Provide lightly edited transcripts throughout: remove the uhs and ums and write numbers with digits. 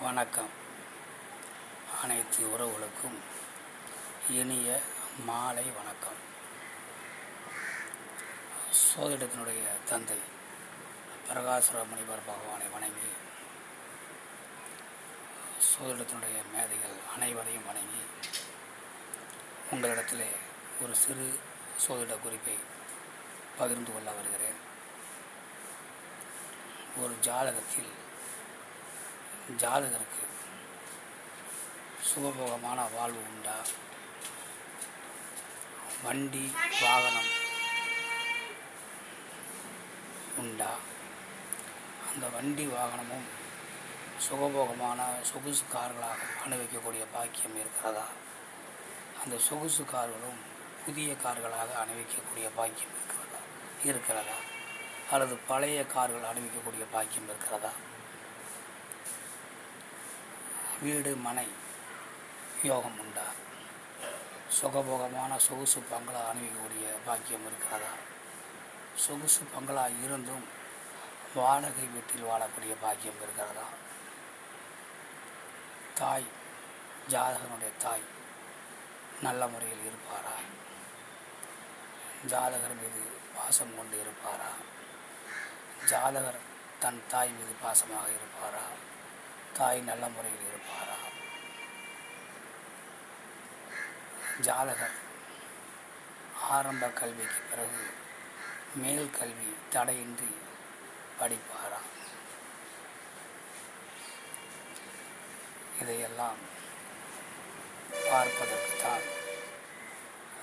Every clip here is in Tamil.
வணக்கம். அனைத்து உறவுகளுக்கும் இனிய மாலை வணக்கம். சோதிடத்தினுடைய தந்தை பிரகாசர முனிவர் பகவானை வணங்கி, சோதிடத்தினுடைய மேதைகள் அனைவரையும் வணங்கி, உங்களிடத்திலே ஒரு சிறு சோதிட குறிப்பை பகிர்ந்து கொள்ள வருகிறேன். ஒரு ஜாதகருக்கு சுகபோகமான வாழ்வு உண்டா? வண்டி வாகனம் உண்டா? அந்த வண்டி வாகனமும் சுகபோகமான சொகுசு கார்களாக அனுபவிக்கக்கூடிய பாக்கியம் இருக்கிறதா? அந்த சொகுசு கார்களும் புதிய கார்களாக அனுபவிக்கக்கூடிய பாக்கியம் இருக்கிறதா? அல்லது பழைய கார்கள் அனுபவிக்கக்கூடிய பாக்கியம் இருக்கிறதா? வீடு மனை யோகம் உண்டா? சுகபோகமான சொகுசு பங்களா அனுபவிக்கக்கூடிய பாக்கியம் இருக்கிறதா? சொகுசு பங்களா இருந்தும் வாடகை வீட்டில் வாழக்கூடிய பாக்கியம் இருக்கிறதா? ஜாதகனுடைய தாய் நல்ல முறையில் இருப்பாரா? ஜாதகர் மீது பாசம் கொண்டு இருப்பாரா? ஜாதகர் தன் தாய் மீது பாசமாக இருப்பாரா? தாய் நல்ல முறையில் இருப்பாரா? ஜாதகர் ஆரம்ப கல்விக்கு பிறகு மேல் கல்வி தடையின்றி படிப்பாரா? இதையெல்லாம் பார்ப்பதற்குத்தான்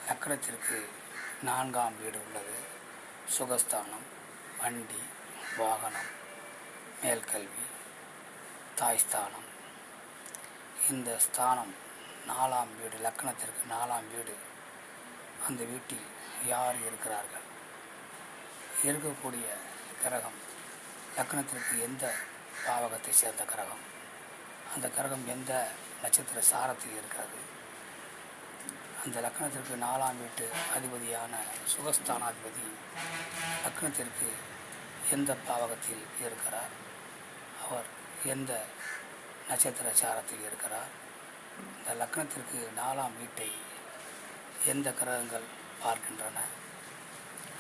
லக்னத்திற்கு 4ஆம் வீடு உள்ளது. சுகஸ்தானம், வண்டி வாகனம், மேல்கல்வி, தாய்ஸ்தானம். இந்த ஸ்தானம் 4ஆம் வீடு, லக்னத்திற்கு 4ஆம் வீடு. அந்த வீட்டில் யார் இருக்கிறார்கள்? இருக்கக்கூடிய கிரகம் லக்னத்திற்கு எந்த பாவகத்தை சேர்ந்த கிரகம்? அந்த கிரகம் எந்த நட்சத்திர சாரத்தில் இருக்கிறது? அந்த லக்னத்திற்கு 4ஆம் வீட்டு அதிபதியான சுகஸ்தானாதிபதி லக்னத்திற்கு எந்த பாவகத்தில் இருக்கிறார்? அவர் எந்த நட்சத்திர சாரத்தில் இருக்கிறார்? இந்த லக்னத்திற்கு 4ஆம் வீட்டை எந்த கிரகங்கள் பார்க்கின்றன?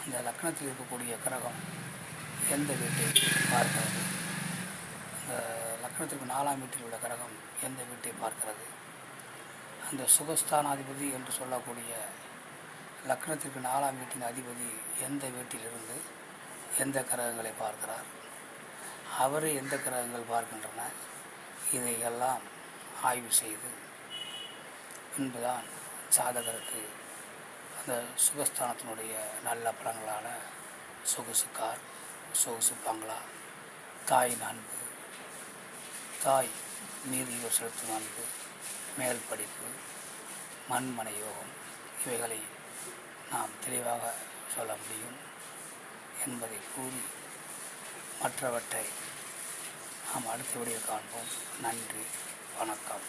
அந்த லக்னத்தில் இருக்கக்கூடிய கிரகம் எந்த வீட்டை பார்க்கிறது? அந்த லக்னத்திற்கு 4ஆம் வீட்டில் உள்ள கிரகம் எந்த வீட்டை பார்க்கிறது? அந்த சுகஸ்தானாதிபதி என்று சொல்லக்கூடிய லக்னத்திற்கு 4ஆம் வீட்டின் அதிபதி எந்த வீட்டிலிருந்து எந்த கிரகங்களை பார்க்கிறார்? அவரை எந்த கிரகங்கள் பார்க்கின்றன? இதையெல்லாம் ஆய்வு செய்து பின்புதான் ஜாதகருக்கு அந்த சுகஸ்தானத்தினுடைய நல்ல பலன்களான சொகுசு கார், சொகுசு பங்களா, தாயின் அன்பு, தாய் மீது இவர் செலுத்தும் அன்பு, மேல் படிப்பு, மண்மனை யோகம், இவைகளை நாம் தெளிவாக சொல்ல முடியும் என்பதை கூறி மற்றவற்றை நாம் அடுத்த வீடியோ காண்போம். நன்றி, வணக்கம்.